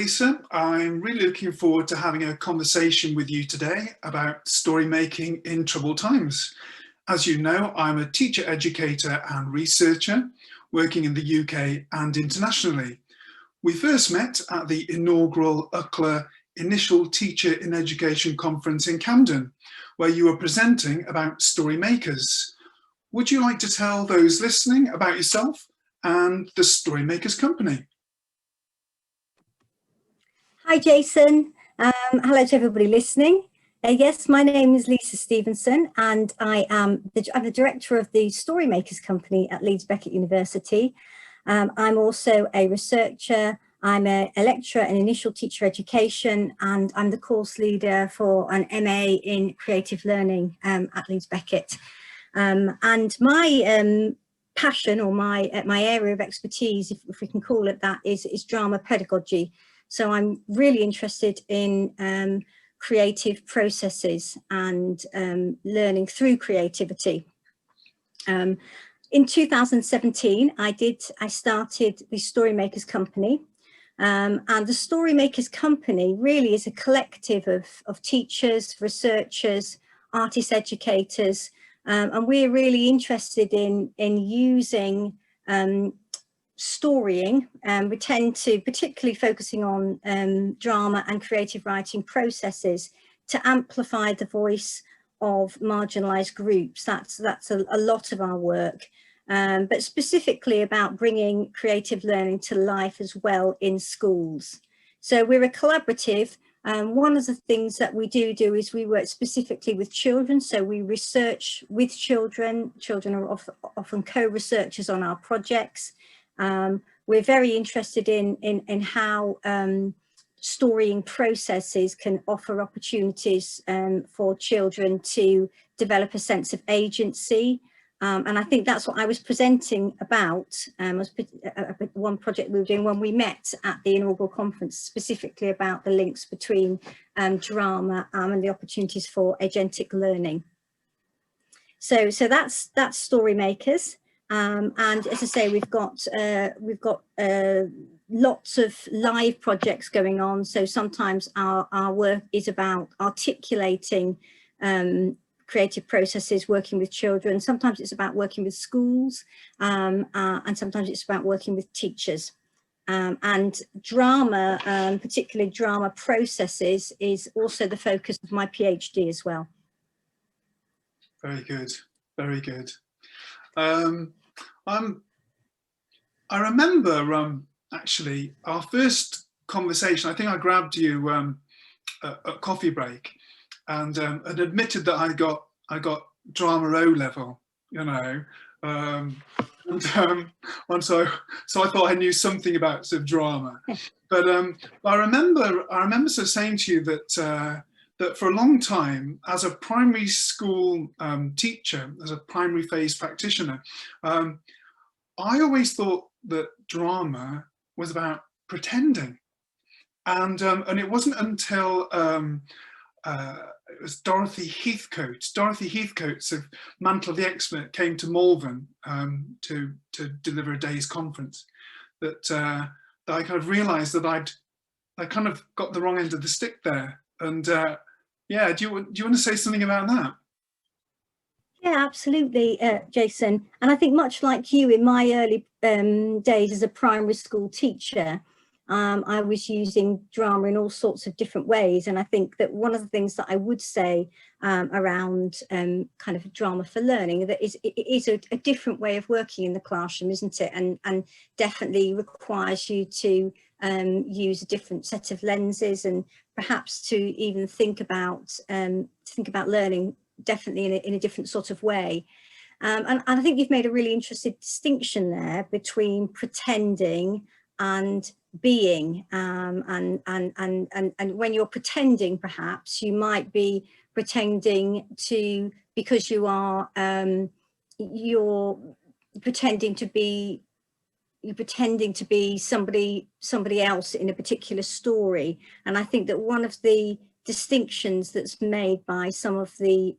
Lisa. I'm really looking forward to having a conversation with you today about story making in troubled times. As you know, I'm a teacher, educator and researcher working in the UK and internationally. We first met at the inaugural UKLA Initial Teacher in Education Conference in Camden, where you were presenting about story makers. Would you like to tell those listening about yourself and the Story Makers Company? Hi Jason, hello to everybody listening. Yes, my name is Lisa Stephenson and I'm the director of the Story Makers Company at Leeds Beckett University. I'm also a researcher, I'm a lecturer in initial teacher education, and I'm the course leader for an MA in creative learning at Leeds Beckett. And my passion, or my area of expertise, if we can call it that, is drama pedagogy. So I'm really interested in creative processes and learning through creativity. In 2017, I started the Story Makers Company, and the Story Makers Company really is a collective of teachers, researchers, artist educators, and we're really interested in using storying. We tend to particularly focusing on drama and creative writing processes to amplify the voice of marginalised groups. That's a lot of our work, but specifically about bringing creative learning to life as well in schools. So we're a collaborative. One of the things that we do is we work specifically with children. So we research with children. Children are often co-researchers on our projects. We're very interested in how storying processes can offer opportunities for children to develop a sense of agency. And I think that's what I was presenting about, was one project we were doing when we met at the inaugural conference, specifically about the links between drama and the opportunities for agentic learning. So that's Story Makers. And as I say, we've got lots of live projects going on. So sometimes our work is about articulating creative processes, working with children. Sometimes it's about working with schools, and sometimes it's about working with teachers. And drama, particularly drama processes, is also the focus of my PhD as well. Very good, very good. I remember actually our first conversation. I think I grabbed you at coffee break, and admitted that I got drama O level, you know, and so I thought I knew something about sort of drama. But I remember sort of saying to you that that for a long time, as a primary school teacher, as a primary phase practitioner, I always thought that drama was about pretending, and it wasn't until it was Dorothy Heathcote's of Mantle of the Expert came to Malvern to deliver a day's conference that I kind of realised that I kind of got the wrong end of the stick there. And yeah, do you want to say something about that? Yeah, absolutely, Jason. And I think much like you, in my early days as a primary school teacher, I was using drama in all sorts of different ways. And I think that one of the things that I would say around kind of drama for learning, that it is a different way of working in the classroom, isn't it? And definitely requires you to use a different set of lenses, and perhaps to even think about learning definitely in a different sort of way. And I think you've made a really interesting distinction there between pretending and being, and when you're pretending, perhaps you might be pretending to, because you are you're pretending to be somebody else in a particular story. And I think that one of the distinctions that's made by some of the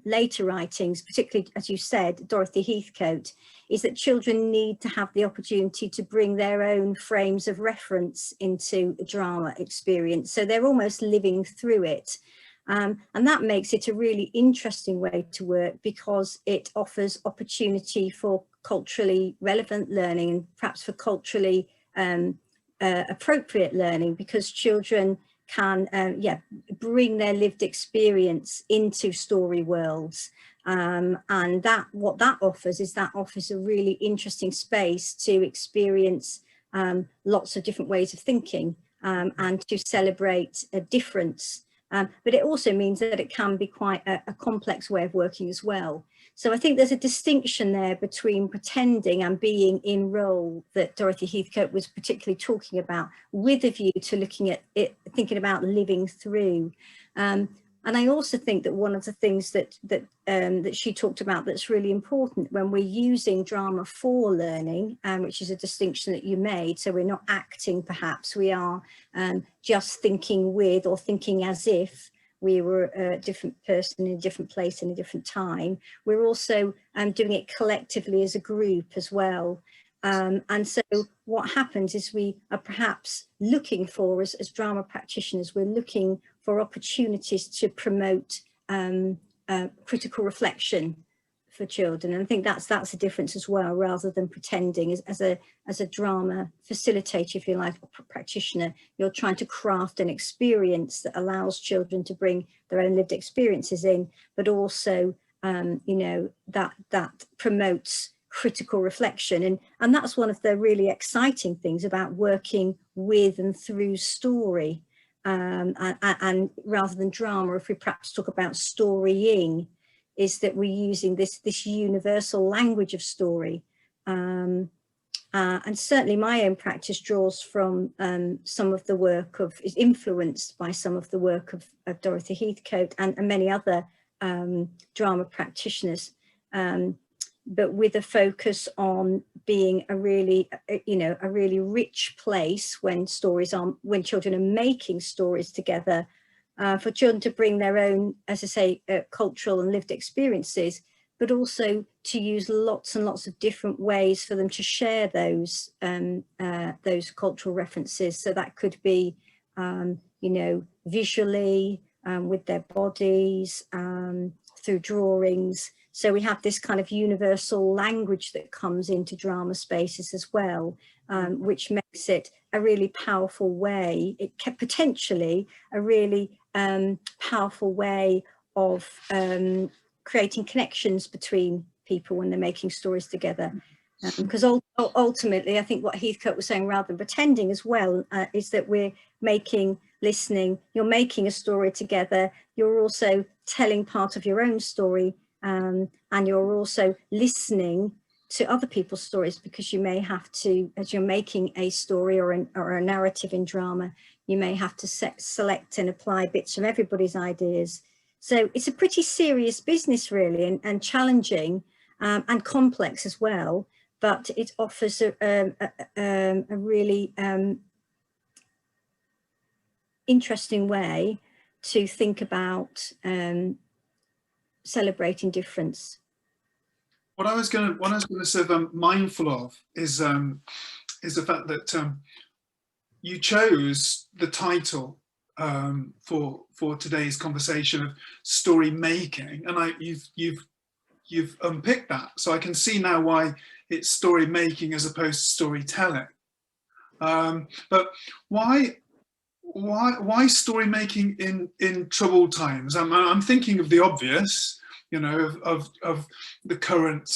later writings, particularly, as you said, Dorothy Heathcote, is that children need to have the opportunity to bring their own frames of reference into a drama experience. So they're almost living through it. And that makes it a really interesting way to work, because it offers opportunity for culturally relevant learning, and perhaps for culturally appropriate learning, because children can bring their lived experience into story worlds. And what that offers is a really interesting space to experience lots of different ways of thinking, and to celebrate a difference. But it also means that it can be quite a complex way of working as well. So I think there's a distinction there between pretending and being in role that Dorothy Heathcote was particularly talking about, with a view to looking at it, thinking about living through. And I also think that one of the things that she talked about that's really important when we're using drama for learning, which is a distinction that you made, so we're not acting perhaps, we are just thinking with or thinking as if we were a different person in a different place in a different time. We're also doing it collectively as a group as well. And so what happens is we are perhaps looking for, as drama practitioners, we're looking for opportunities to promote critical reflection for children. And I think that's a difference as well, rather than pretending as a drama facilitator, if you like, or practitioner. You're trying to craft an experience that allows children to bring their own lived experiences in, but also, you know, that promotes critical reflection. And that's one of the really exciting things about working with and through story. And rather than drama, if we perhaps talk about storying, is that we're using this universal language of story. And certainly my own practice draws from some of the work is influenced by some of the work of Dorothy Heathcote and many other drama practitioners, but with a focus on being a really, a really rich place when children are making stories together, for children to bring their own, as I say, cultural and lived experiences, but also to use lots and lots of different ways for them to share those cultural references. So that could be, visually, with their bodies, through drawings. So we have this kind of universal language that comes into drama spaces as well, which makes it a really powerful way. It can potentially a really powerful way of creating connections between people when they're making stories together. Because ultimately, I think what Heathcote was saying, rather than pretending as well, is that we're listening, you're making a story together, you're also telling part of your own story, and you're also listening to other people's stories, because you may have to, as you're making a story or a narrative in drama, you may have to select and apply bits from everybody's ideas. So it's a pretty serious business, really, and challenging and complex as well, but it offers a really interesting way to think about celebrating difference. What I was going to sort of mindful of is the fact that you chose the title for today's conversation of story making, and you've unpicked that, so I can see now why it's story making as opposed to storytelling. But why story making in troubled times? I'm thinking of the obvious, of the current,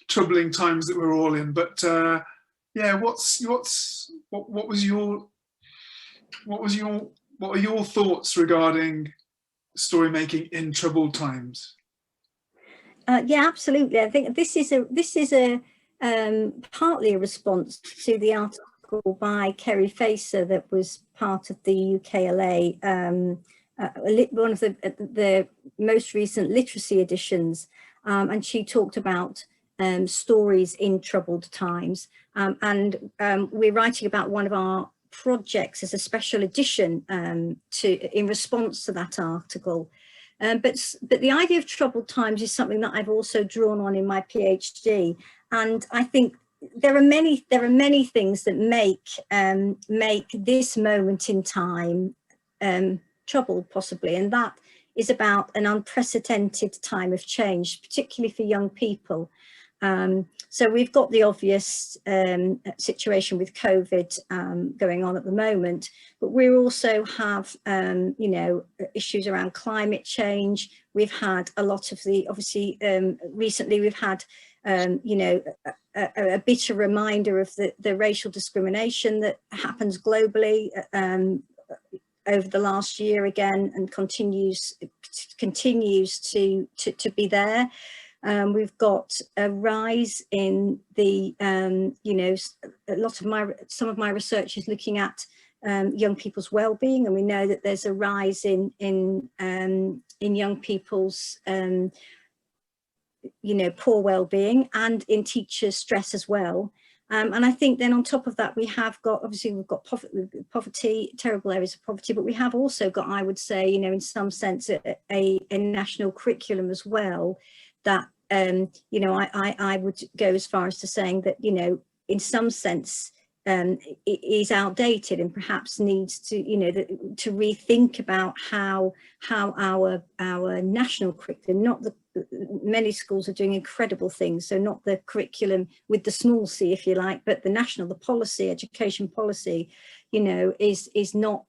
troubling times that we're all in. But yeah, what are your thoughts regarding story making in troubled times? Yeah, absolutely. I think this is a partly a response to the article by Kerry Facer that was part of the UKLA, one of the most recent literacy editions, and she talked about stories in troubled times, and we're writing about one of our projects as a special edition in response to that article. But the idea of troubled times is something that I've also drawn on in my PhD, and I think there are many things that make this moment in time troubled, possibly, and that is about an unprecedented time of change, particularly for young people. So we've got the obvious situation with COVID going on at the moment, but we also have, you know, issues around climate change. We've had a lot of the, obviously, recently we've had, you know, a bitter reminder of the racial discrimination that happens globally over the last year again, and continues to be there. We've got a rise in the, you know, some of my research is looking at young people's well-being, and we know that there's a rise in young people's, you know, poor well-being, and in teachers' stress as well. And I think then on top of that, we have got, obviously we've got poverty, terrible areas of poverty, but we have also got, I would say, you know, in some sense, a national curriculum as well, that, you know, I would go as far as to saying that, you know, in some sense, it is outdated and perhaps needs to, you know, to rethink about how our national curriculum, not the, many schools are doing incredible things, so not the curriculum with the small c, if you like, but the national, the policy, education policy, you know, is not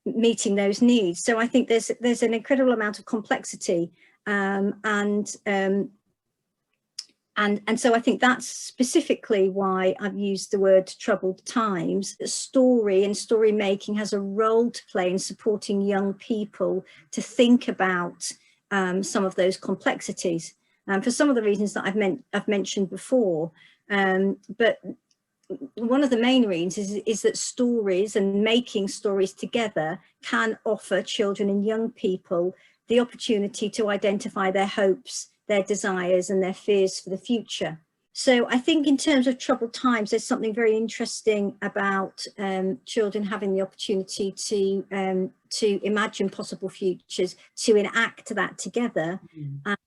meeting those needs. So I think there's an incredible amount of complexity, and so I think that's specifically why I've used the word troubled times. Story and story making has a role to play in supporting young people to think about some of those complexities, for some of the reasons that I've mentioned before. But one of the main reasons is that stories and making stories together can offer children and young people the opportunity to identify their hopes, their desires and their fears for the future. So I think in terms of troubled times, there's something very interesting about children having the opportunity to imagine possible futures, to enact that together,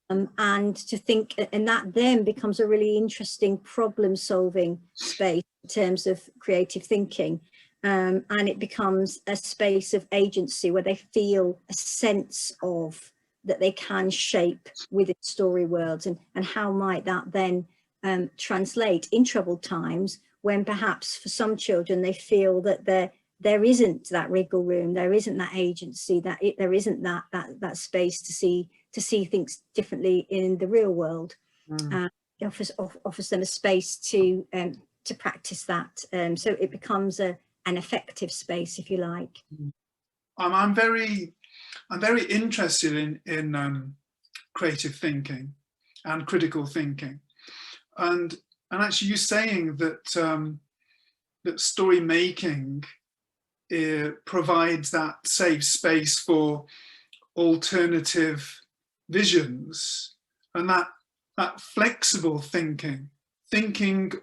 and to think, and that then becomes a really interesting problem solving space in terms of creative thinking. And it becomes a space of agency where they feel a sense of that they can shape within story worlds, and how might that then translate in troubled times, when perhaps for some children they feel that there isn't that wriggle room, there isn't that agency, there isn't that space to see things differently in the real world. It offers them a space to practice that, so it becomes an effective space, if you like. I'm very interested in creative thinking and critical thinking, and actually you saying that that story making provides that safe space for alternative visions, and that flexible thinking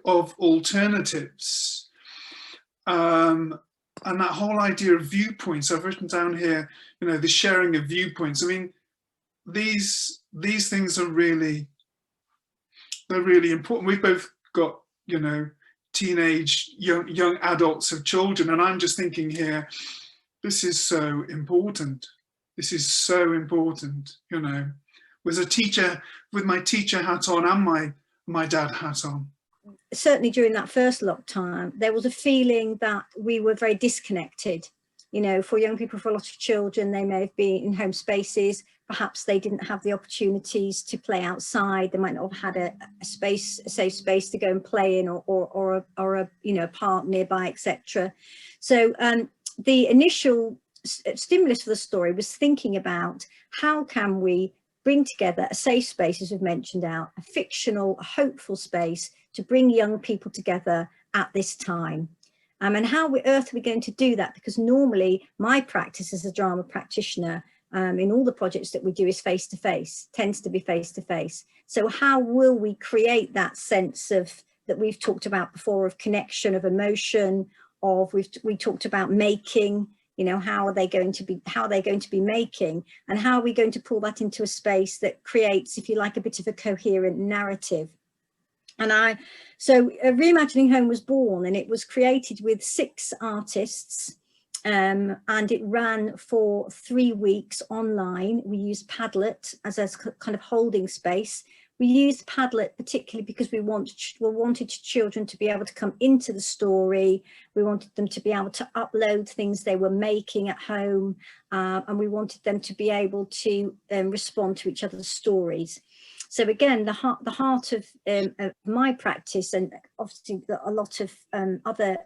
of alternatives, and that whole idea of viewpoints. I've written down here, you know, the sharing of viewpoints. I mean, these things are really important. We've both got, you know, teenage, young adults of children, and I'm just thinking here, this is so important. This is so important, you know. Was a teacher with my teacher hat on and my dad hat on. Certainly during that first lockdown, there was a feeling that we were very disconnected. You know, for young people, for a lot of children, they may have been in home spaces. Perhaps they didn't have the opportunities to play outside. They might not have had a safe space to go and play in, or a you know, park nearby, etc. So the initial stimulus for the story was thinking about how can we bring together a safe space, as we've mentioned out, a fictional, a hopeful space to bring young people together at this time. And how on earth are we going to do that? Because normally my practice as a drama practitioner in all the projects that we do is face-to-face, tends to be face-to-face. So how will we create that sense of, that we've talked about before, of connection, of emotion, we talked about making, you know, how are they going to be making, and how are we going to pull that into a space that creates, if you like, a bit of a coherent narrative. And so Reimagining Home was born, and it was created with 6 artists, and it ran for 3 weeks online. We used Padlet as a kind of holding space. We used Padlet particularly because we wanted children to be able to come into the story. We wanted them to be able to upload things they were making at home, and we wanted them to be able to respond to each other's stories. So again, the heart of my practice, and obviously a lot of other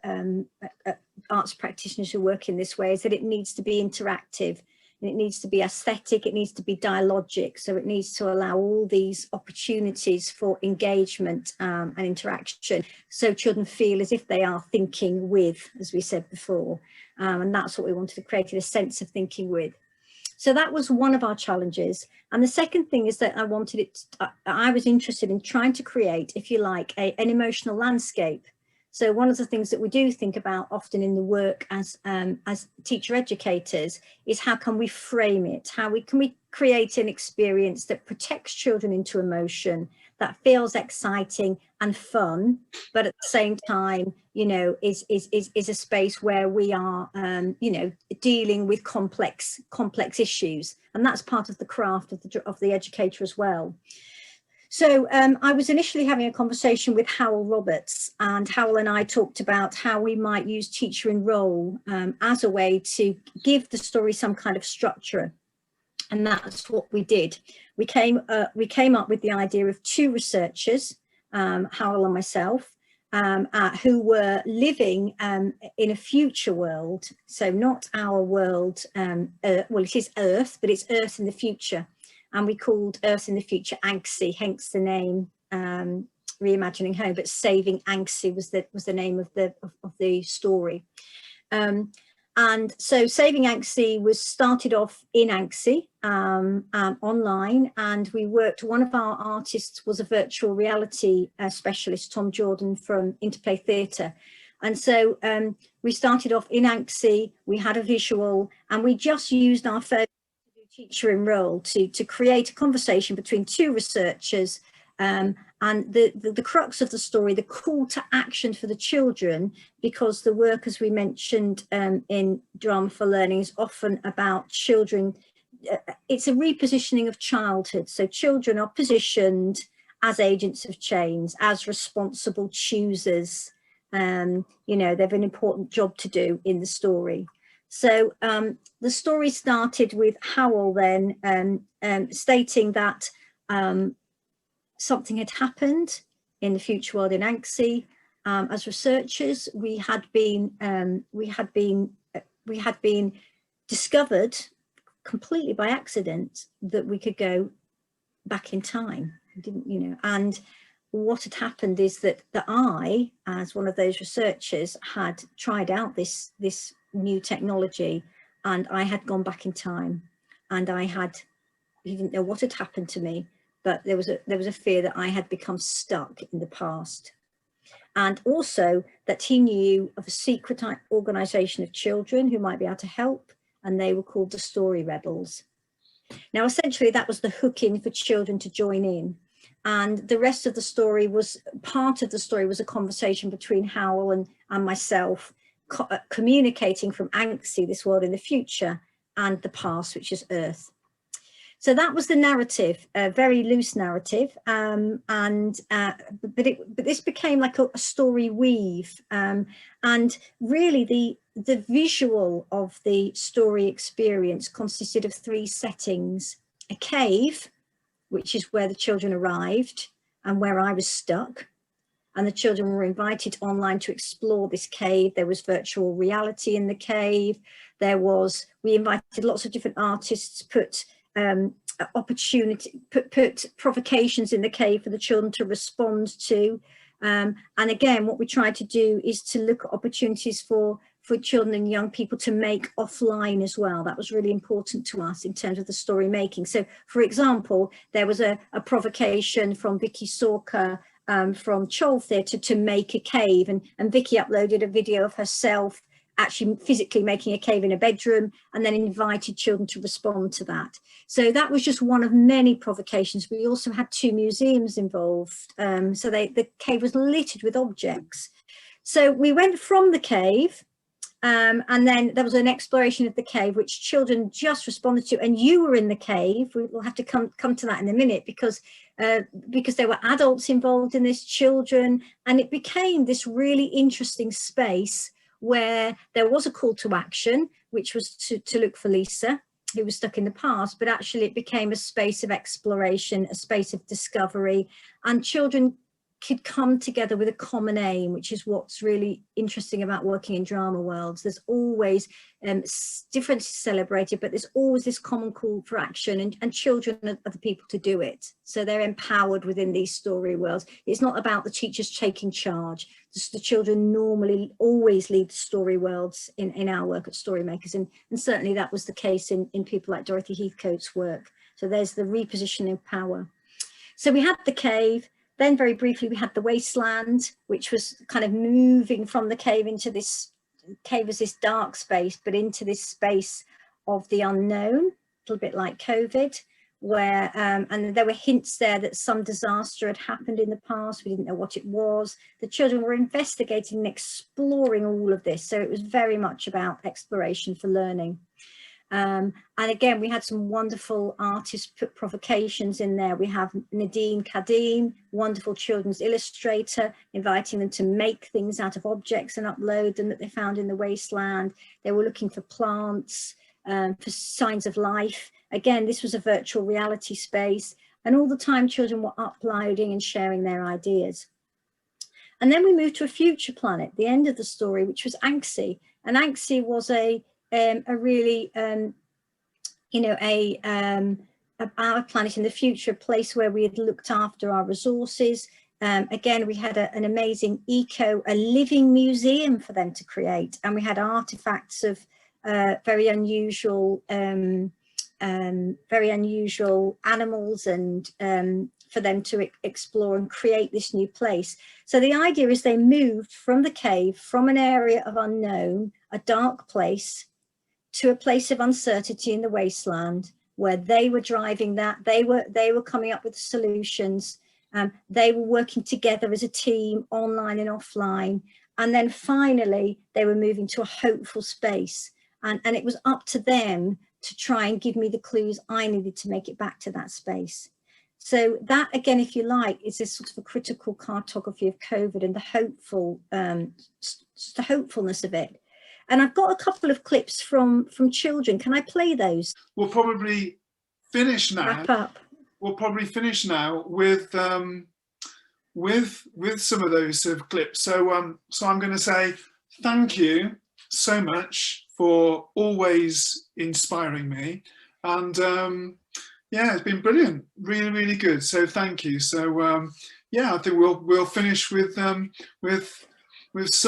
arts practitioners who work in this way, is that it needs to be interactive. And it needs to be aesthetic, it needs to be dialogic, so it needs to allow all these opportunities for engagement and interaction, so children feel as if they are thinking with, as we said before, and that's what we wanted to create, a sense of thinking with. So that was one of our challenges. And the second thing is that I was interested in trying to create, if you like, an emotional landscape. So one of the things that we do think about often in the work as teacher educators is how can we frame it? Can we create an experience that protects children into emotion, that feels exciting and fun, but at the same time, you know, is a space where we are, you know, dealing with complex issues, and that's part of the craft of the educator as well. So I was initially having a conversation with Howell Roberts, and Howell and I talked about how we might use teacher in role as a way to give the story some kind of structure. And that's what we did. We came up with the idea of 2 researchers, Howell and myself, who were living in a future world. So not our world, well, it is Earth, but it's Earth in the future. And we called Earth in the Future Anxie, hence the name Reimagining Home, but Saving Anxie was the name of the story. And so Saving Anxie was started off in Anxie online, and we worked, one of our artists was a virtual reality specialist, Tom Jordan from Interplay Theatre. And so we started off in Anxie, we had a visual, and we just used our phone teacher in role to create a conversation between 2 researchers, and the crux of the story, the call to action for the children, because the work, as we mentioned in Drama for Learning, is often about children. It's a repositioning of childhood, so children are positioned as agents of change, as responsible choosers. You know, they have an important job to do in the story. So the story started with Howell then stating that something had happened in the future world in Anxie. As researchers, we had been discovered completely by accident that we could go back in time. We didn't, you know, and what had happened is that I, as one of those researchers, had tried out this new technology, and I had gone back in time, and he didn't know what had happened to me, but there was a fear that I had become stuck in the past, and also that he knew of a secret organization of children who might be able to help, and they were called the Story Rebels. Now essentially that was the hook in for children to join in, and the rest of the story was, part of the story was a conversation between Howell and myself, communicating from Anxie, this world in the future, and the past, which is Earth. So that was the narrative, a very loose narrative, but this became like a story weave, and really the visual of the story experience consisted of 3 settings: a cave, which is where the children arrived and where I was stuck, and the children were invited online to explore this cave. There was virtual reality in the cave. We invited lots of different artists, put provocations in the cave for the children to respond to. And again, what we tried to do is to look at opportunities for children and young people to make offline as well. That was really important to us in terms of the story making. So, for example, there was a provocation from Vicky Sorka from Chol Theatre to make a cave, and Vicky uploaded a video of herself actually physically making a cave in a bedroom, and then invited children to respond to that. So that was just one of many provocations. We also had 2 museums involved, so the cave was littered with objects. So we went from the cave, and then there was an exploration of the cave, which children just responded to. And you were in the cave. We'll have to come to that in a minute, because there were adults involved in this, children, and it became this really interesting space where there was a call to action, which was to look for Lisa, who was stuck in the past, but actually it became a space of exploration, a space of discovery, and children could come together with a common aim, which is what's really interesting about working in drama worlds. There's always differences celebrated, but there's always this common call for action, and children are the people to do it. So they're empowered within these story worlds. It's not about the teachers taking charge. Just the children normally always lead the story worlds in our work at Storymakers, and certainly that was the case in people like Dorothy Heathcote's work. So there's the repositioning of power. So we had the cave. Then very briefly, we had the wasteland, which was kind of moving from the cave into this cave as this dark space, but into this space of the unknown, a little bit like COVID, where, and there were hints there that some disaster had happened in the past. We didn't know what it was. The children were investigating and exploring all of this. So it was very much about exploration for learning. And again, we had some wonderful artists put provocations in there. We have Nadine Kadim, wonderful children's illustrator, inviting them to make things out of objects and upload them that they found in the wasteland. They were looking for plants, for signs of life. Again, this was a virtual reality space, and all the time children were uploading and sharing their ideas. And then we moved to a future planet, the end of the story, which was Anxi. And Anxi was a really, our planet in the future, a place where we had looked after our resources. Again, we had an amazing a living museum for them to create, and we had artifacts of very unusual animals, and for them to explore and create this new place. So the idea is they moved from the cave, from an area of unknown, a dark place, to a place of uncertainty in the wasteland, where they were driving that. They were coming up with solutions. They were working together as a team, online and offline. And then finally, they were moving to a hopeful space. And it was up to them to try and give me the clues I needed to make it back to that space. So that, again, if you like, is this sort of a critical cartography of COVID and the hopefulness of it. And I've got a couple of clips from children. Can I play those? We'll probably finish now. Wrap up. We'll probably finish now with some of those sort of clips. So so I'm going to say thank you so much for always inspiring me, and yeah, it's been brilliant, really, really good. So thank you. So yeah, I think we'll finish with some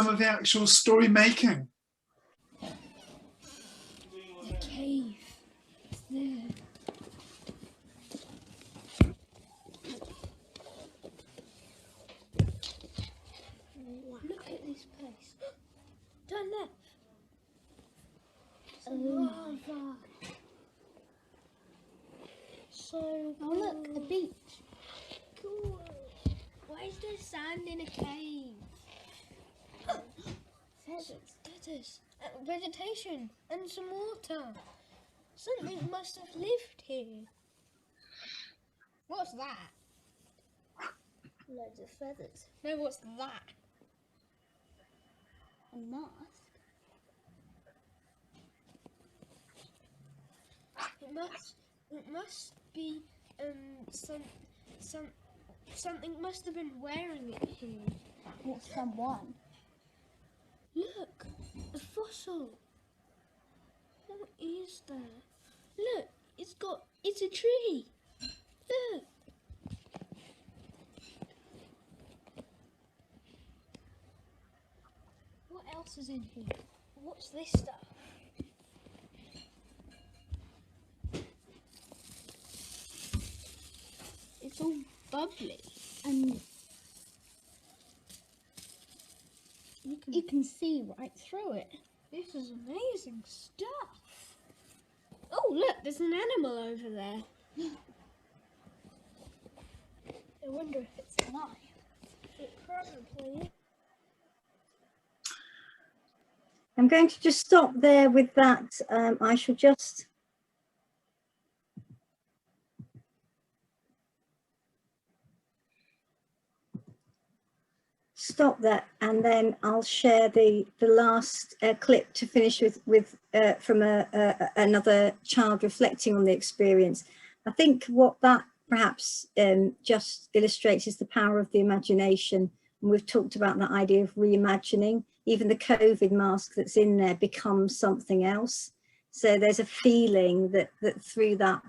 of the actual story making. The cave is there. Look at this place. Turn left. Lava. So oh look, a beach. cool. Why is there sand in a cave? Feathers, vegetation, and some water. Something must have lived here. What's that? Loads of feathers. No, what's that? A mask. It must be something must have been wearing it here. What's someone? Look, a fossil. What is that? Look, it's a tree. Look. What else is in here? What's this stuff? It's all bubbly. And You can see right through it. This is amazing stuff. Oh, look, there's an animal over there. I wonder if it's alive. It probably. I'm going to just stop there with that. I shall just stop that, and then I'll share the last clip to finish with from another child reflecting on the experience. I think what that perhaps just illustrates is the power of the imagination. And we've talked about that idea of reimagining. Even the COVID mask that's in there becomes something else. So there's a feeling that through that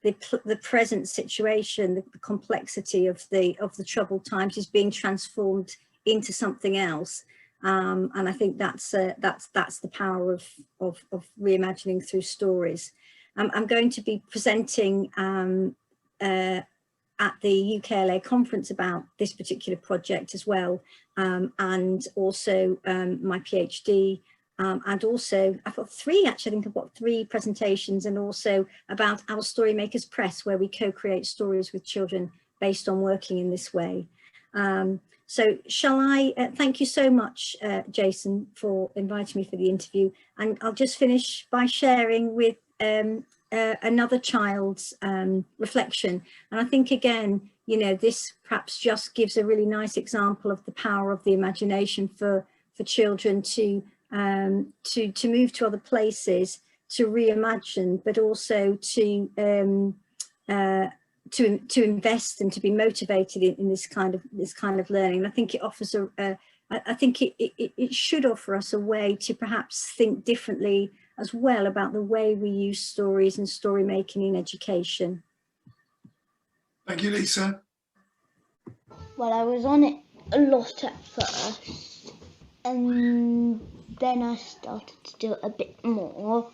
the present situation, the complexity of the troubled times is being transformed into something else. And I think that's the power of reimagining through stories. I'm going to be presenting at the UKLA conference about this particular project as well, and also my PhD, and also I've got three, actually I think I've got 3 presentations, and also about our Storymakers Press, where we co-create stories with children based on working in this way. So shall I, thank you so much, Jason, for inviting me for the interview, and I'll just finish by sharing with another child's reflection. And I think, again, you know, this perhaps just gives a really nice example of the power of the imagination for children to move to other places, to reimagine, but also to invest and to be motivated in this kind of learning. And I think it offers I think it should offer us a way to perhaps think differently as well about the way we use stories and story making in education. Thank you, Lisa. Well, I was on it a lot at first, and then I started to do it a bit more,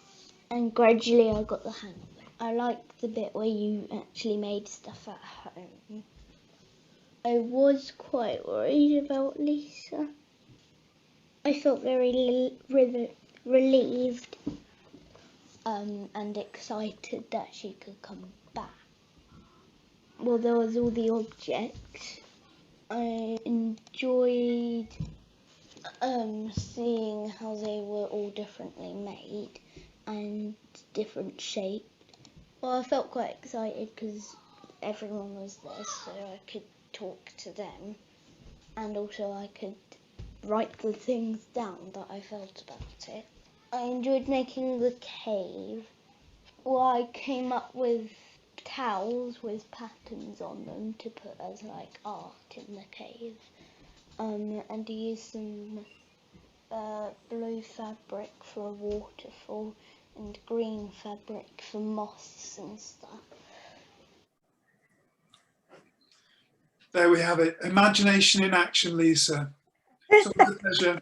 and gradually I got the hang of it. I like the bit where you actually made stuff at home. I was quite worried about Lisa. I felt very relieved and excited that she could come back. Well, there was all the objects. I enjoyed seeing how they were all differently made and different shaped. Well, I felt quite excited because everyone was there, so I could talk to them, and also I could write the things down that I felt about it. I enjoyed making the cave. Well, I came up with towels with patterns on them to put as like art in the cave, and use some blue fabric for a waterfall and green fabric for moss and stuff. There we have it. Imagination in action, Lisa. It's always a pleasure.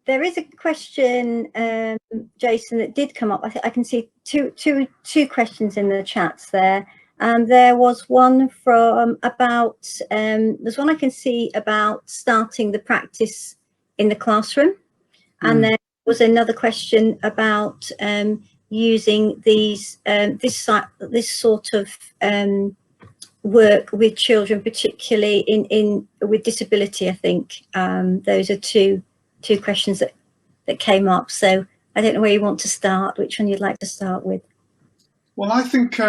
There is a question, Jason, that did come up. I can see two questions in the chats there. There was one from about, there's one I can see about starting the practice in the classroom. And there was another question about using these, this sort of work with children, particularly with disability, I think. Those are two questions that came up. So I don't know where you want to start, which one you'd like to start with. Well, I think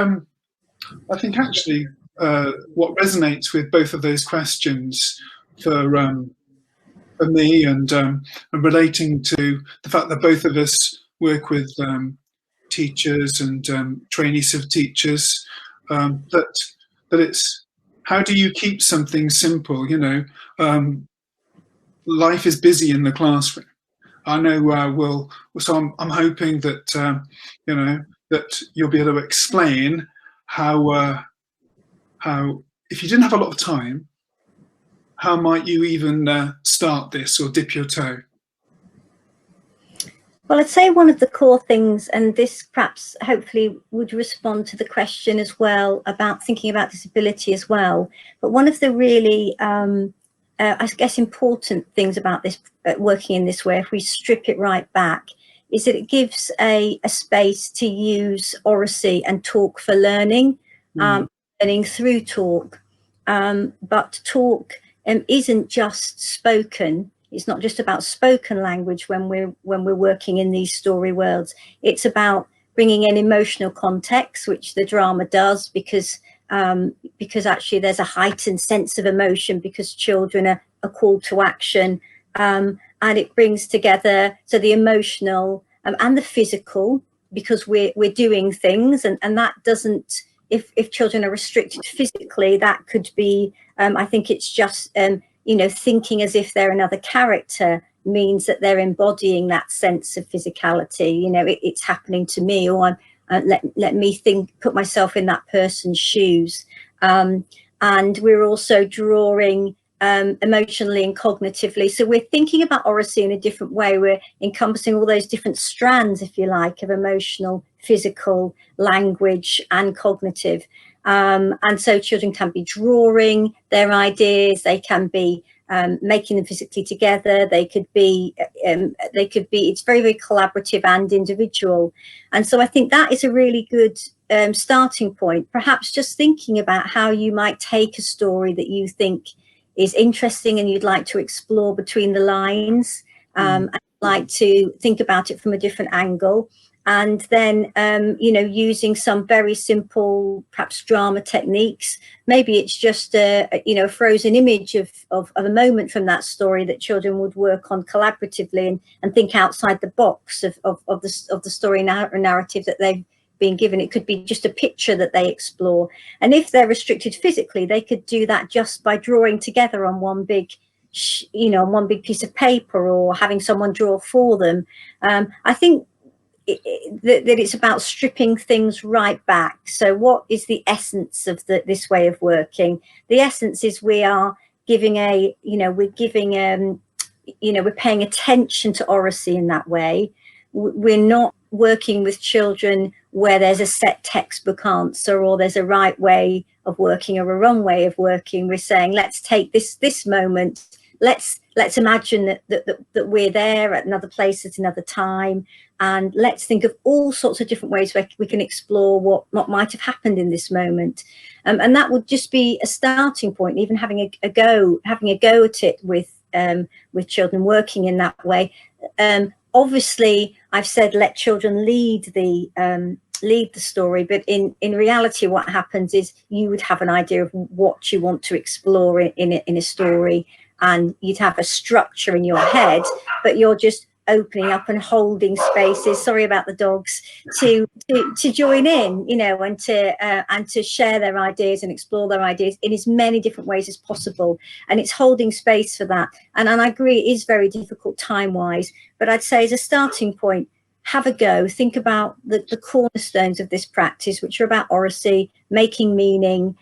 I think actually what resonates with both of those questions for me and relating to the fact that both of us work with teachers and trainees of teachers, that it's how do you keep something simple? You know, life is busy in the classroom. I know so I'm hoping that you know, that you'll be able to explain how if you didn't have a lot of time, how might you even start this or dip your toe? Well, I'd say one of the core things, and this perhaps hopefully would respond to the question as well about thinking about disability as well. But one of the really, I guess, important things about this working in this way, if we strip it right back, is that it gives a space to use oracy and talk for learning, learning through talk. But talk isn't just spoken. It's not just about spoken language when we're working in these story worlds. It's about bringing in emotional context, which the drama does, because actually there's a heightened sense of emotion because children are called to action, and it brings together so the emotional and the physical, because we're doing things, and that doesn't. If children are restricted physically, that could be. I think it's just. You know, thinking as if they're another character means that they're embodying that sense of physicality. You know, it's happening to me, or let me put myself in that person's shoes. And we're also drawing emotionally and cognitively. So we're thinking about oracy in a different way. We're encompassing all those different strands, if you like, of emotional, physical, language, and cognitive. And so children can be drawing their ideas, they can be making them physically together, they could be, it's very, very collaborative and individual. And so I think that is a really good starting point, perhaps just thinking about how you might take a story that you think is interesting and you'd like to explore between the lines, and like to think about it from a different angle. And then, you know, using some very simple, perhaps drama techniques. Maybe it's just you know, a frozen image of a moment from that story that children would work on collaboratively and think outside the box of the story narrative that they've been given. It could be just a picture that they explore. And if they're restricted physically, they could do that just by drawing together on one big, you know, on one big piece of paper, or having someone draw for them. I think that it's about stripping things right back. So what is the essence of this way of working? The essence is we are giving we're paying attention to oracy in that way. We're not working with children where there's a set textbook answer, or there's a right way of working or a wrong way of working. We're saying, let's take this moment. Let's imagine that we're there at another place at another time, and let's think of all sorts of different ways where we can explore what might have happened in this moment, and that would just be a starting point. Even having a go at it with children, working in that way. Obviously, I've said let children lead the story, but in reality, what happens is you would have an idea of what you want to explore in a story, and you'd have a structure in your head, but you're just opening up and holding spaces, sorry about the dogs, to join in, you know, and to share their ideas and explore their ideas in as many different ways as possible. And it's holding space for that. And I agree, it is very difficult time-wise, but I'd say as a starting point, have a go, think about the cornerstones of this practice, which are about oracy, making meaning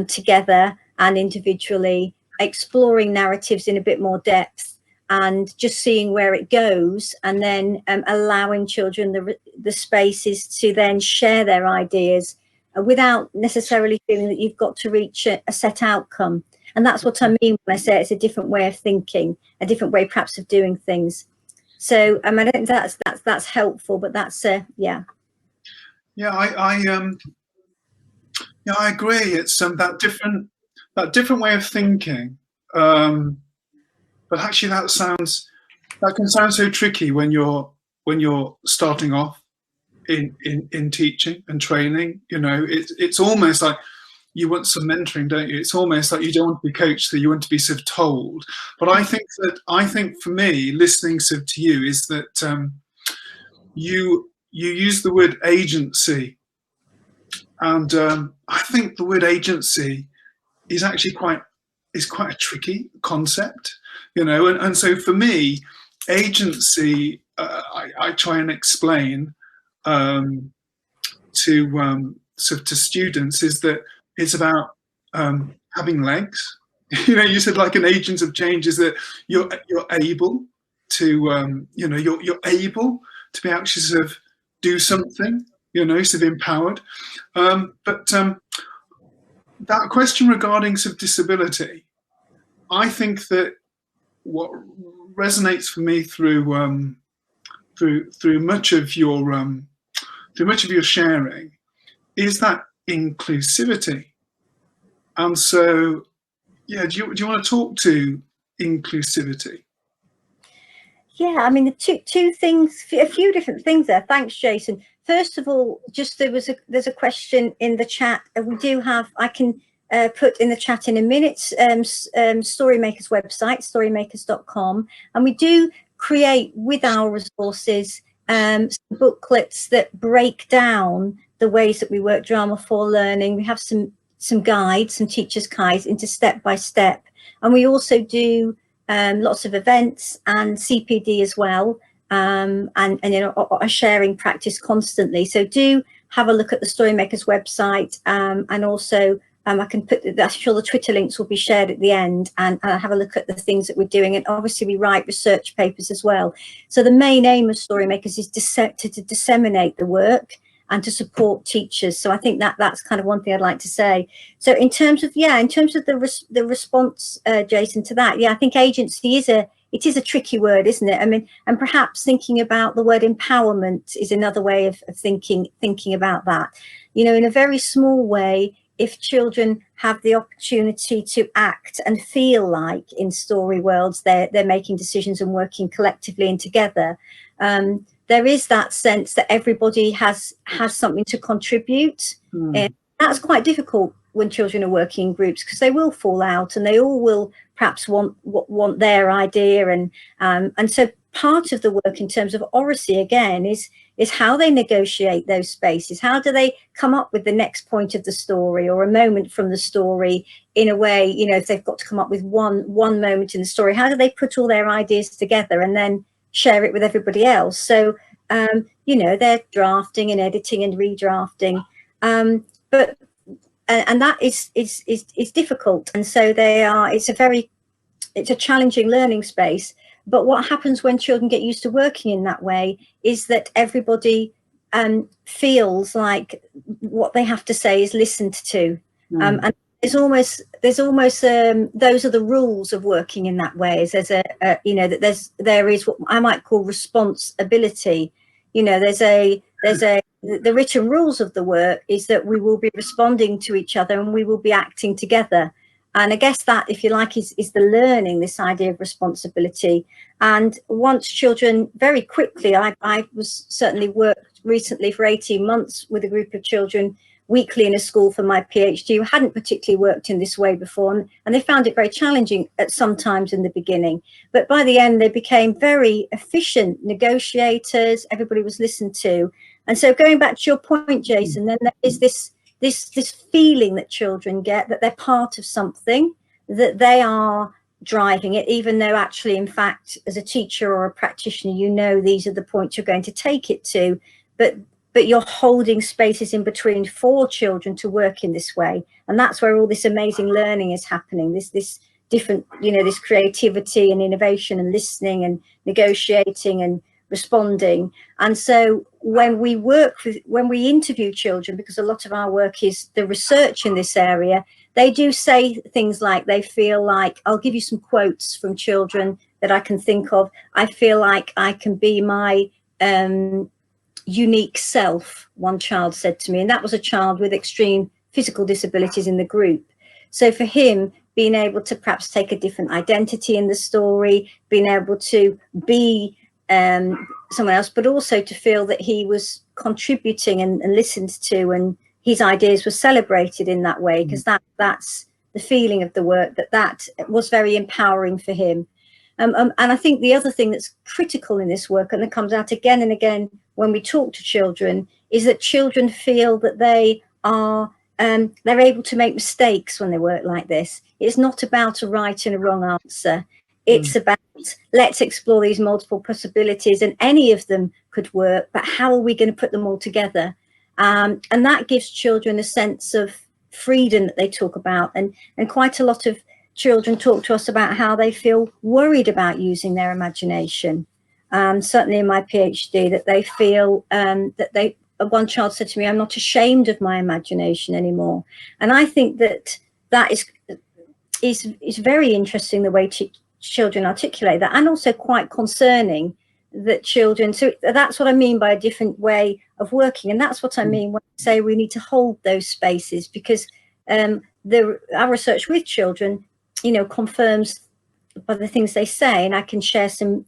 together and individually, exploring narratives in a bit more depth, and just seeing where it goes, and then allowing children the spaces to then share their ideas without necessarily feeling that you've got to reach a set outcome. And that's what I mean when I say it's a different way of thinking, a different way perhaps of doing things. So I don't think that's helpful, but that's yeah. Yeah, I agree. It's that different way of thinking, but actually that can sound so tricky when you're starting off, in teaching and training. You know, it's almost like you want some mentoring, don't you? It's almost like you don't want to be coached, that you want to be sort of told. But I think for me, listening sort of to you, is that you use the word agency, and I think the word agency is actually quite a tricky concept, you know. And so for me, agency, I try and explain to students, is that it's about having legs. You know, you said like an agent of change is that you're able to you know, you're able to be actually sort of do something, you know, sort of empowered. But that question regarding sort of disability, I think that what resonates for me through much of your sharing is that inclusivity. And so, yeah, do you want to talk to inclusivity? Yeah, I mean, the two things, a few different things there. Thanks, Jason. First of all, just there's a question in the chat. We do have, I can put in the chat in a minute, Storymakers website, storymakers.com, and we do create with our resources booklets that break down the ways that we work drama for learning. We have some guides, some teachers' guides into step by step, and we also do lots of events and CPD as well, and you know, are sharing practice constantly. So do have a look at the Storymakers website, and also I can put, I'm sure the Twitter links will be shared at the end, and have a look at the things that we're doing. And obviously we write research papers as well. So the main aim of Storymakers is to disseminate the work and to support teachers. So I think that's kind of one thing I'd like to say. So in terms of the response, Jason, to that, yeah, I think agency is a tricky word, isn't it? I mean, and perhaps thinking about the word empowerment is another way of thinking about that. You know, in a very small way, if children have the opportunity to act and feel like in story worlds they're making decisions and working collectively and together, there is that sense that everybody has something to contribute. And that's quite difficult when children are working in groups, because they will fall out and they all will perhaps want their idea, and so part of the work in terms of oracy again is how they negotiate those spaces. How do they come up with the next point of the story or a moment from the story in a way, you know, if they've got to come up with one moment in the story, how do they put all their ideas together and then share it with everybody else? So you know, they're drafting and editing and redrafting, but that is difficult, and so it's a challenging learning space. But what happens when children get used to working in that way is that everybody feels like what they have to say is listened to, and there's almost those are the rules of working in that way. There's you know, that there is what I might call responsibility. You know, the written rules of the work is that we will be responding to each other and we will be acting together. And I guess that, if you like, is the learning, this idea of responsibility. And once children very quickly, I was certainly worked recently for 18 months with a group of children weekly in a school for my PhD, who hadn't particularly worked in this way before, and they found it very challenging at some times in the beginning. But by the end, they became very efficient negotiators. Everybody was listened to. And so going back to your point, Jason, then there is this feeling that children get that they're part of something, that they are driving it, even though actually, in fact, as a teacher or a practitioner, you know these are the points you're going to take it to, but you're holding spaces in between for children to work in this way. And that's where all this amazing learning is happening, this different, you know, this creativity and innovation and listening and negotiating and responding. And so when we interview children, because a lot of our work is the research in this area, they do say things like they feel like, I'll give you some quotes from children that I can think of. I feel like I can be my unique self, one child said to me, and that was a child with extreme physical disabilities in the group. So for him, being able to perhaps take a different identity in the story, being able to be someone else, but also to feel that he was contributing and listened to, and his ideas were celebrated in that way, because that's the feeling of the work, that was very empowering for him. And I think the other thing that's critical in this work, and it comes out again and again when we talk to children, is that children feel that they are they're able to make mistakes when they work like this. It's not about a right and a wrong answer. It's about, let's explore these multiple possibilities, and any of them could work, but how are we going to put them all together? And that gives children a sense of freedom that they talk about. And quite a lot of children talk to us about how they feel worried about using their imagination. Certainly in my PhD, that they feel one child said to me, "I'm not ashamed of my imagination anymore." And I think that is very interesting, the way children articulate that, and also quite concerning that children, so that's what I mean by a different way of working. And that's what I mean when I say we need to hold those spaces, because our research with children, confirms by the things they say, and I can share some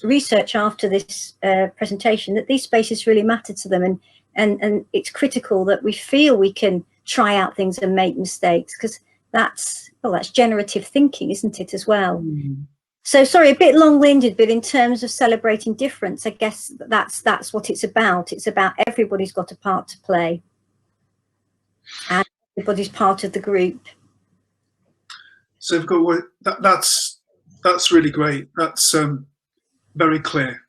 research after this presentation, that these spaces really matter to them, and it's critical that we feel we can try out things and make mistakes, because that's generative thinking, isn't it, as well? So sorry, a bit long-winded, but in terms of celebrating difference, I guess that's what it's about. It's about everybody's got a part to play, and everybody's part of the group. So that's really great. That's very clear,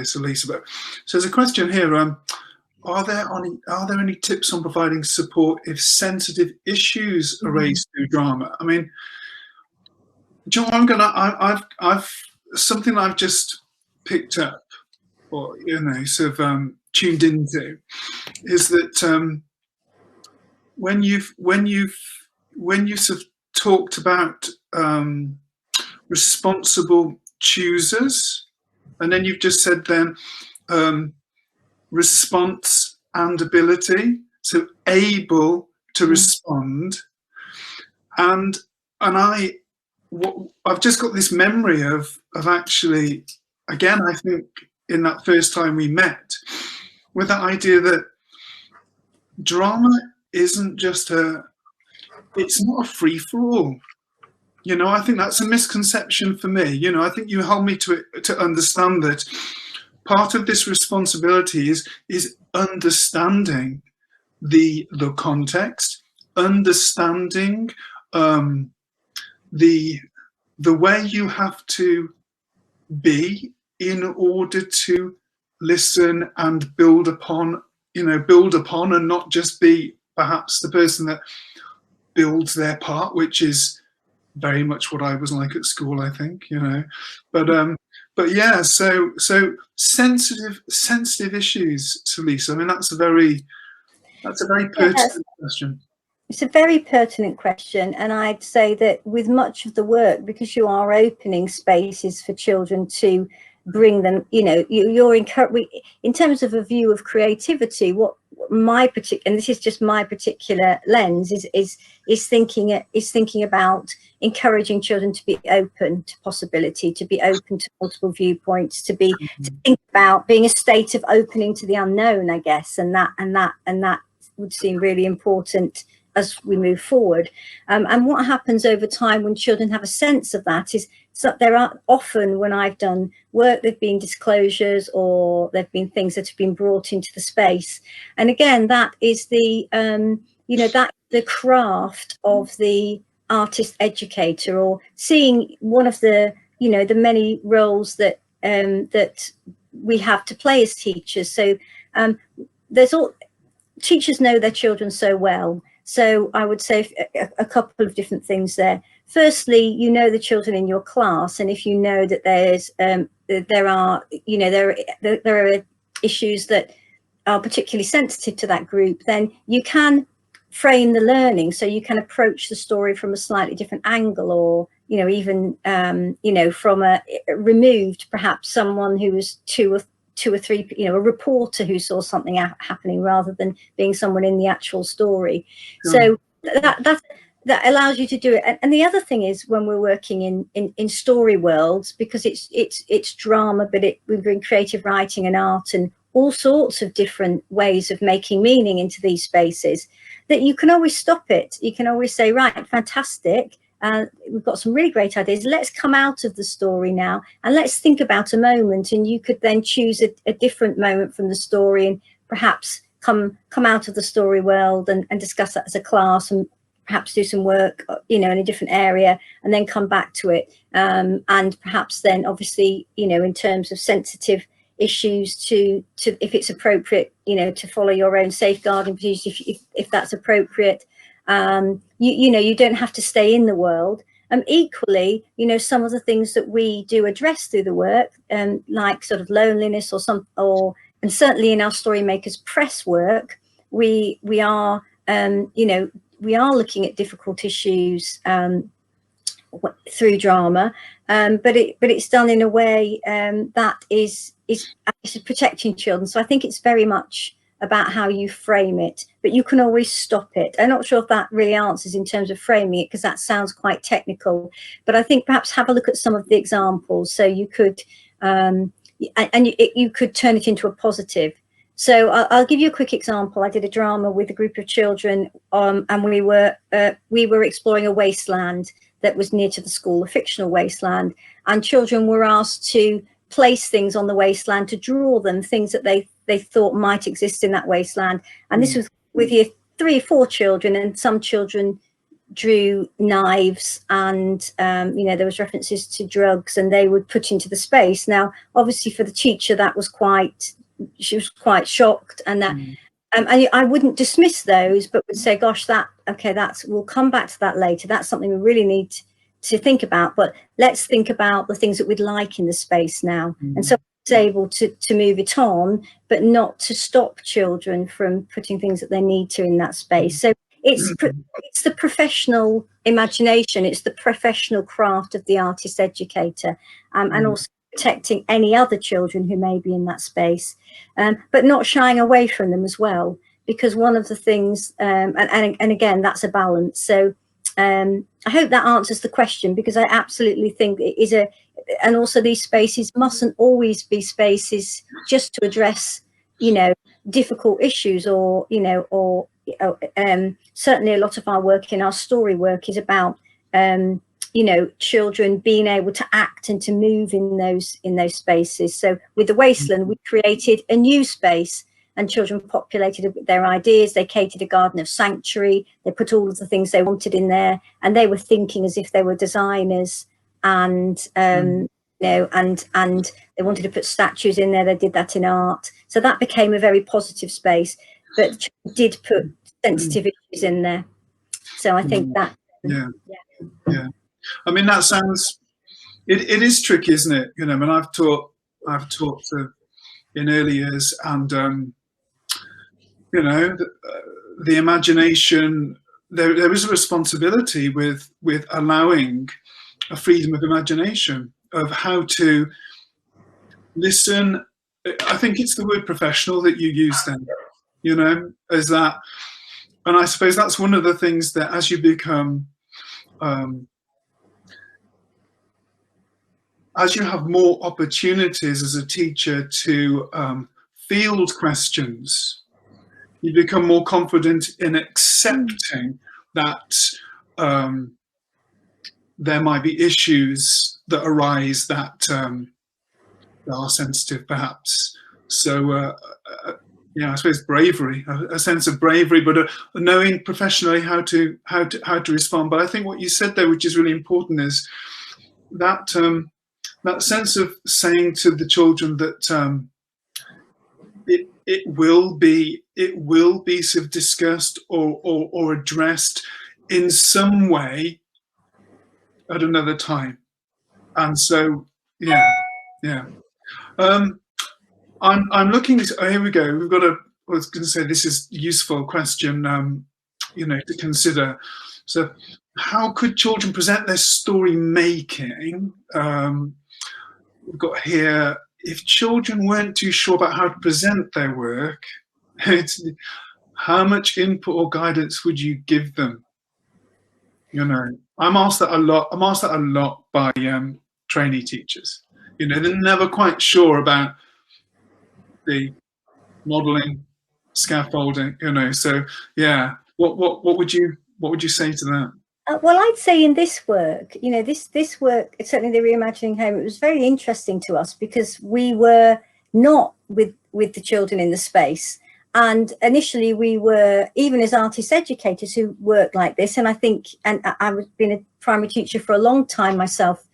So Lisa, so there's a question here. Are there any tips on providing support if sensitive issues are raised through drama? I mean, John, I've something I've just picked up, or sort of tuned into, is that when you've sort of talked about responsible choosers, and then you've just said then response and ability, so able to respond, and I've just got this memory of actually, again, I think in that first time we met, with that idea that drama isn't just it's not a free-for-all. I think that's a misconception for me. I think you helped me to understand that part of this responsibility is understanding the context, understanding the way you have to be in order to listen and build upon, and not just be perhaps the person that builds their part, which is very much what I was like at school, I think, but yeah, so sensitive issues, so Lisa, I mean, that's a very pertinent question. It's a very pertinent question, and I'd say that with much of the work, because you are opening spaces for children to bring them, you're in terms of a view of creativity, what my particular, and this is just my particular lens, is thinking about encouraging children to be open to possibility, to be open to multiple viewpoints, to think about being a state of opening to the unknown, I guess, and that would seem really important as we move forward. And what happens over time when children have a sense of that is that there are often, when I've done work, there've been disclosures, or there've been things that have been brought into the space. And again, that is the the craft of the artist educator, or seeing one of the the many roles that that we have to play as teachers. So teachers know their children so well. So I would say a couple of different things there. Firstly, the children in your class, and if you know that there are issues that are particularly sensitive to that group, then you can frame the learning, so you can approach the story from a slightly different angle, or even from a removed, perhaps someone who was two or three, a reporter who saw something happening, rather than being someone in the actual story. So that allows you to do it. And the other thing is, when we're working in story worlds, because it's drama, but we bring creative writing and art and all sorts of different ways of making meaning into these spaces, that you can always stop it. You can always say, right, fantastic. We've got some really great ideas. Let's come out of the story now and let's think about a moment. And you could then choose a different moment from the story and perhaps come out of the story world and discuss that as a class, and perhaps do some work, in a different area, and then come back to it. And perhaps then, obviously, in terms of sensitive issues, to if it's appropriate, to follow your own safeguarding procedures, if that's appropriate. You don't have to stay in the world. Equally, some of the things that we do address through the work, like sort of loneliness and certainly in our Storymakers Press work, we are looking at difficult issues through drama, but it's done in a way that is protecting children. So I think it's very much about how you frame it, but you can always stop it. I'm not sure if that really answers in terms of framing it, because that sounds quite technical, but I think perhaps have a look at some of the examples, so you could you could turn it into a positive. So I'll give you a quick example. I did a drama with a group of children, and we were exploring a wasteland that was near to the school, a fictional wasteland, and children were asked to place things on the wasteland, to draw them, things that they thought might exist in that wasteland. And this was with year 3 or 4 children, and some children drew knives, and there was references to drugs, and they would put into the space. Now, obviously, for the teacher, she was quite shocked, and that I wouldn't dismiss those, but would say, gosh, we'll come back to that later. That's something we really need to think about, but let's think about the things that we'd like in the space now. And so it's able to move it on, but not to stop children from putting things that they need to in that space. So it's the professional imagination, it's the professional craft of the artist educator, and also protecting any other children who may be in that space, but not shying away from them as well, because one of the things, and again, that's a balance. So I hope that answers the question, because I absolutely think it is and also these spaces mustn't always be spaces just to address, difficult issues, or certainly a lot of our work in our story work is about, children being able to act and to move in those spaces. So with the wasteland, we created a new space, and children populated it with their ideas. They catered a garden of sanctuary. They put all of the things they wanted in there, and they were thinking as if they were designers. And and they wanted to put statues in there. They did that in art. So that became a very positive space, but did put sensitive issues in there. So I think that. Yeah. I mean, that sounds. It is tricky, isn't it? And I've taught in early years, and the imagination. There is a responsibility with allowing a freedom of imagination, of how to listen. I think it's the word professional that you use then, is that, and I suppose that's one of the things that as you become, as you have more opportunities as a teacher to field questions, you become more confident in accepting that there might be issues that arise that are sensitive, perhaps. So, I suppose bravery, a sense of bravery, but knowing professionally how to respond. But I think what you said there, which is really important, is that that sense of saying to the children that it will be sort of discussed or addressed in some way at another time. And so I'm looking. Here we go. We've got I was going to say, this is a useful question to consider. So how could children present their story making? We've got here, if children weren't too sure about how to present their work, how much input or guidance would you give them? I'm asked that a lot. I'm asked that a lot by trainee teachers. They're never quite sure about the modeling, scaffolding, you know. So yeah, what would you say to that? Well, I'd say in this work, you know, this work, certainly the Reimagining Home, it was very interesting to us because we were not with the children in the space. And initially we were, even as artist educators who work like this, and I think, and I've been a primary teacher for a long time myself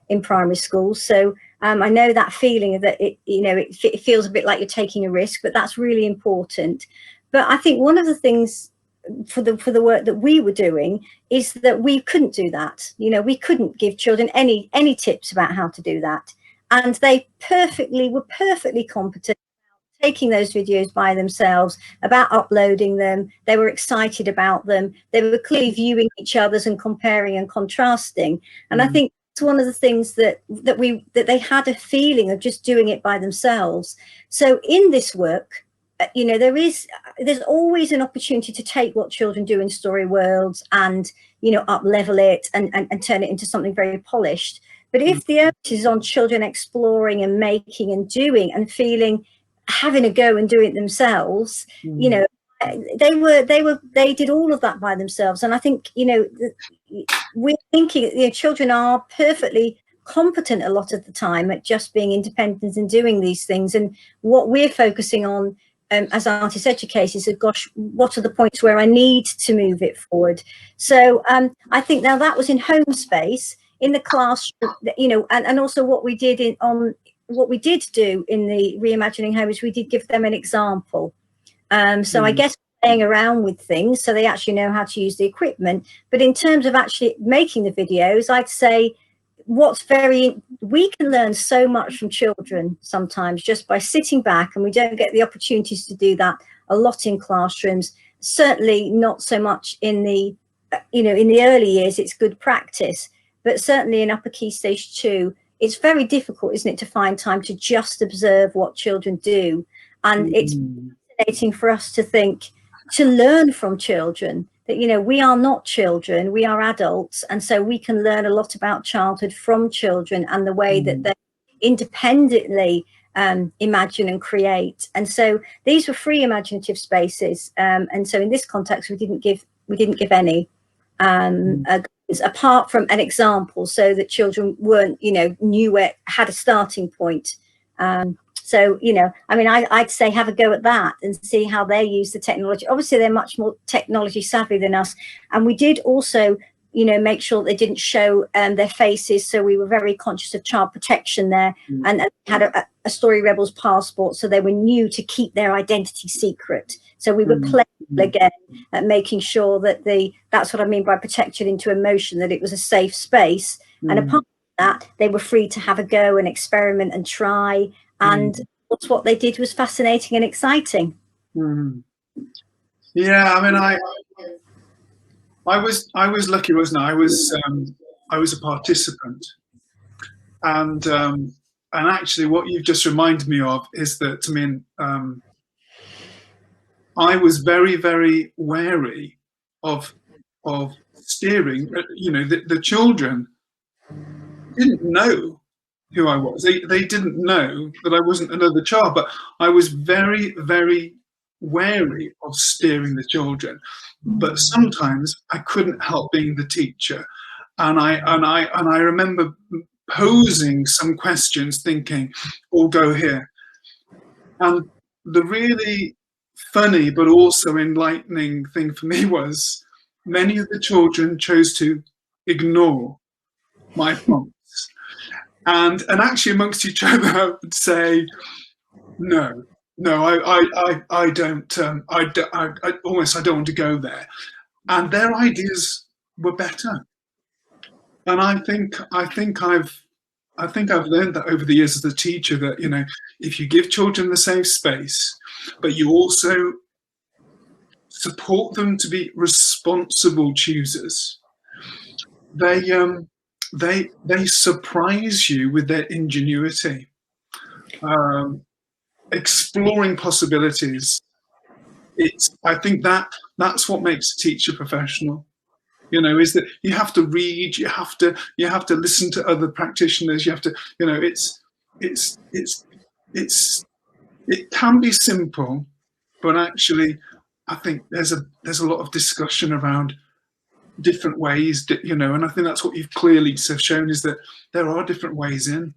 in primary school. So I know that feeling that it feels a bit like you're taking a risk, but that's really important. But I think one of the things for the work that we were doing is that we couldn't do that. You know, we couldn't give children any tips about how to do that. And they were perfectly competent taking those videos by themselves, about uploading them. They were excited about them. They were clearly viewing each other's and comparing and contrasting. And I think it's one of the things that they had a feeling of just doing it by themselves. So in this work, you know, there's always an opportunity to take what children do in story worlds and, you know, up level it and turn it into something very polished. But if the emphasis is on children exploring and making and doing and feeling, having a go and doing it themselves, you know, they did all of that by themselves. And I think, you know, we're thinking, you know, children are perfectly competent a lot of the time at just being independent and doing these things. And what we're focusing on as artist educators is, gosh, what are the points where I need to move it forward? So I think now that was in home space, in the classroom, you know, and also what we did what we did do in the Reimagining Home is we did give them an example. So I guess playing around with things so they actually know how to use the equipment. But in terms of actually making the videos, I'd say we can learn so much from children sometimes just by sitting back, and we don't get the opportunities to do that a lot in classrooms, certainly not so much in the, you know, in the early years. It's good practice, but certainly in upper key stage 2, it's very difficult, isn't it, to find time to just observe what children do. And it's fascinating for us to learn from children that, you know, we are not children, we are adults. And so we can learn a lot about childhood from children and the way that they independently imagine and create. And so these were free imaginative spaces. And so in this context, we didn't give any apart from an example, so that children weren't, you know, had a starting point. So, you know, I mean, I'd say have a go at that and see how they use the technology. Obviously, they're much more technology savvy than us. And we did also, you know, make sure they didn't show their faces. So we were very conscious of child protection there, and had a Story Rebels passport. So they were new to keep their identity secret. So we were playing again at making sure that that's what I mean by protection into emotion, that it was a safe space. And apart from that, they were free to have a go and experiment and try. And what they did was fascinating and exciting. Yeah, I mean, I was lucky, wasn't I? I was a participant, and actually, what you've just reminded me of is that, I mean, I was very, very wary of steering. You know, the children didn't know who I was. They didn't know that I wasn't another child, but I was very, very wary of steering the children. But sometimes I couldn't help being the teacher, and I remember posing some questions, thinking, "All go here." And the really funny but also enlightening thing for me was many of the children chose to ignore my prompts. And actually amongst each other I would say, no, I don't, I don't want to go there. And their ideas were better. And I think I've learned that over the years as a teacher, that, you know, if you give children the safe space, but you also support them to be responsible choosers, they surprise you with their ingenuity, exploring possibilities. I think that's what makes a teacher professional. You know, is that you have to read, you have to listen to other practitioners, you have to, you know, it's it can be simple, but actually, I think there's a lot of discussion around different ways, you know, and I think that's what you've clearly shown, is that there are different ways in,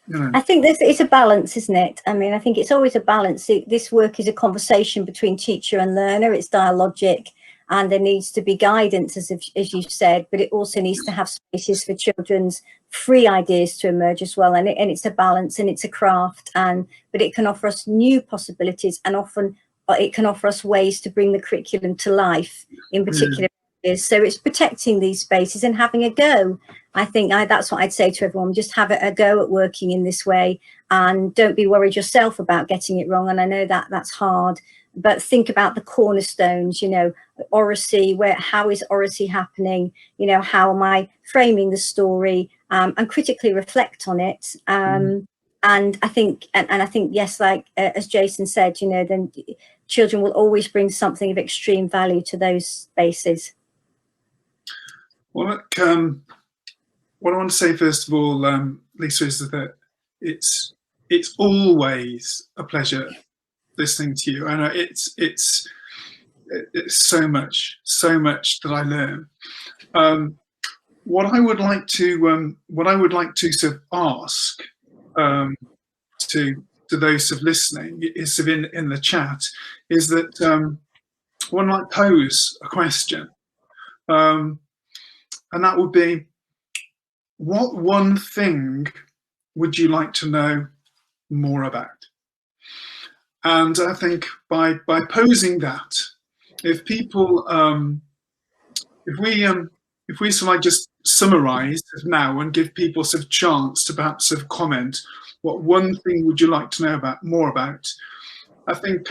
you know. I think it's a balance, isn't it? I mean, I think it's always a balance. This work is a conversation between teacher and learner. It's dialogic, and there needs to be guidance, as you said, but it also needs to have spaces for children's free ideas to emerge as well. And it's a balance, and it's a craft, but it can offer us new possibilities, and often it can offer us ways to bring the curriculum to life in particular areas. So it's protecting these spaces and having a go. I think that's what I'd say to everyone. Just have a go at working in this way, and don't be worried yourself about getting it wrong. And I know that that's hard, but think about the cornerstones, you know, oracy, how is oracy happening? You know, how am I framing the story, and critically reflect on it. And I think, and I think, yes, like as Jasen said, you know, then children will always bring something of extreme value to those spaces. Well, look, what I want to say first of all, Lisa, is that it's always a pleasure listening to you. I know it's so much that I learn. What I would like to sort of ask to those sort of listening is sort of in the chat, is that one might pose a question, and that would be, what one thing would you like to know more about? And I think by posing that, if people, if we sort of like just summarize now and give people sort of chance to perhaps sort of comment, what one thing would you like to know more about? I think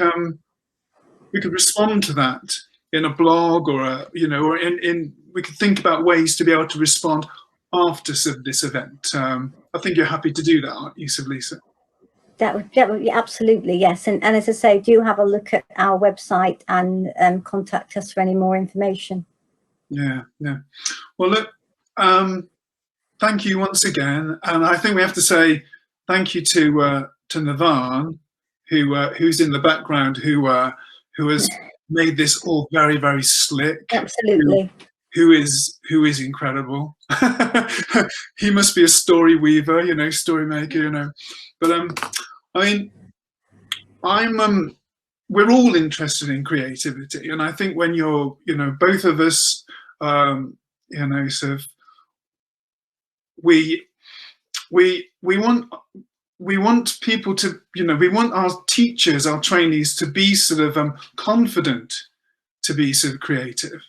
we could respond to that in a blog, or or we could think about ways to be able to respond after this event. I think you're happy to do that, aren't you, Lisa? That would be absolutely, yes. And as I say, do have a look at our website and contact us for any more information. Yeah. Well, look, thank you once again, and I think we have to say thank you to Navan, who's in the background, who has made this all very, very slick. Absolutely. Who is incredible. He must be a story weaver, story maker, But I mean, we're all interested in creativity, and I think when you're, both of us, sort of, we want people to, we want our teachers, our trainees to be sort of confident to be sort of creative.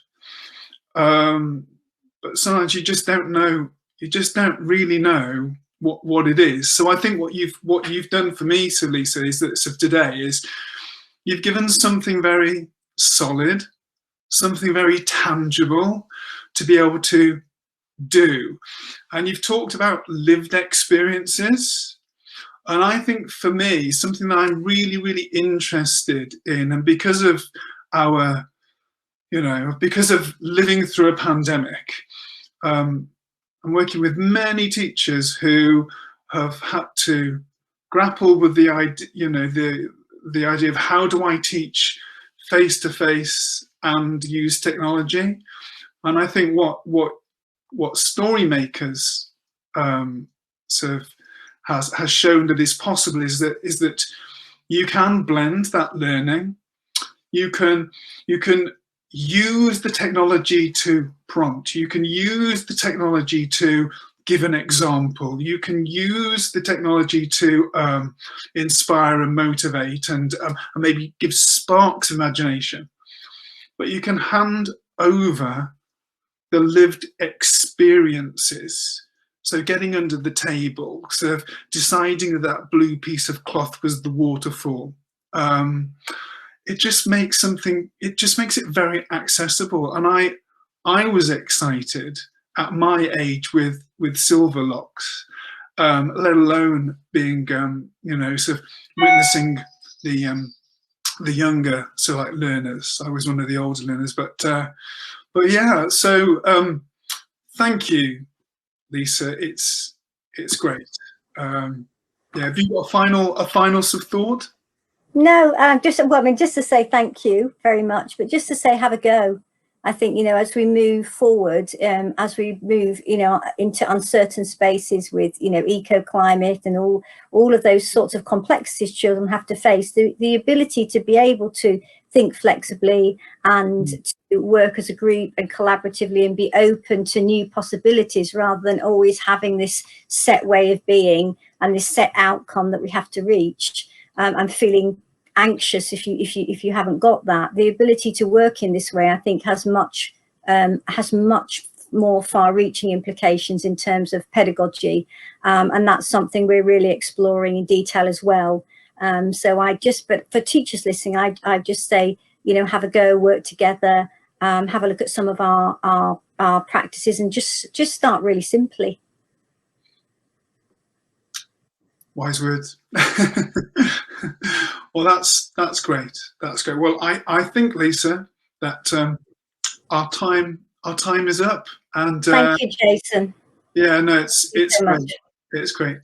But sometimes you just don't know, you just don't really know what it is. So I think what you've done for me, so Lisa, is that today is you've given something very solid, something very tangible to be able to do. And you've talked about lived experiences. And I think for me, something that I'm really, really interested in, and because of our, because of living through a pandemic, I'm working with many teachers who have had to grapple with the idea, the idea of how do I teach face-to-face and use technology. And I think what Story Makers sort of has shown that is possible is that you can blend that learning. You can use the technology to prompt. You can use the technology to give an example. You can use the technology to inspire and motivate and maybe give sparks of imagination. But you can hand over the lived experiences. So getting under the table, sort of deciding that blue piece of cloth was the waterfall. It just makes it very accessible. And I was excited at my age with silver locks, let alone being, sort of witnessing the younger, so like learners. I was one of the older learners, but yeah. So thank you, Lisa. It's great. Yeah. Have you got a final sort of thought? No, just to say thank you very much, but just to say have a go. I think, you know, as we move forward, as we move, you know, into uncertain spaces with, you know, eco-climate and all of those sorts of complexities children have to face, the ability to be able to think flexibly and to work as a group and collaboratively and be open to new possibilities rather than always having this set way of being and this set outcome that we have to reach. And feeling anxious if you haven't got that. The ability to work in this way, I think, has much more far-reaching implications in terms of pedagogy, and that's something we're really exploring in detail as well. But for teachers listening, I just say, you know, have a go, work together, have a look at some of our practices, and just start really simply. Wise words. Well, that's great. That's great. Well, I think, Lisa, that our time is up. And thank you, Jason. yeah, no, it's so great. It's great.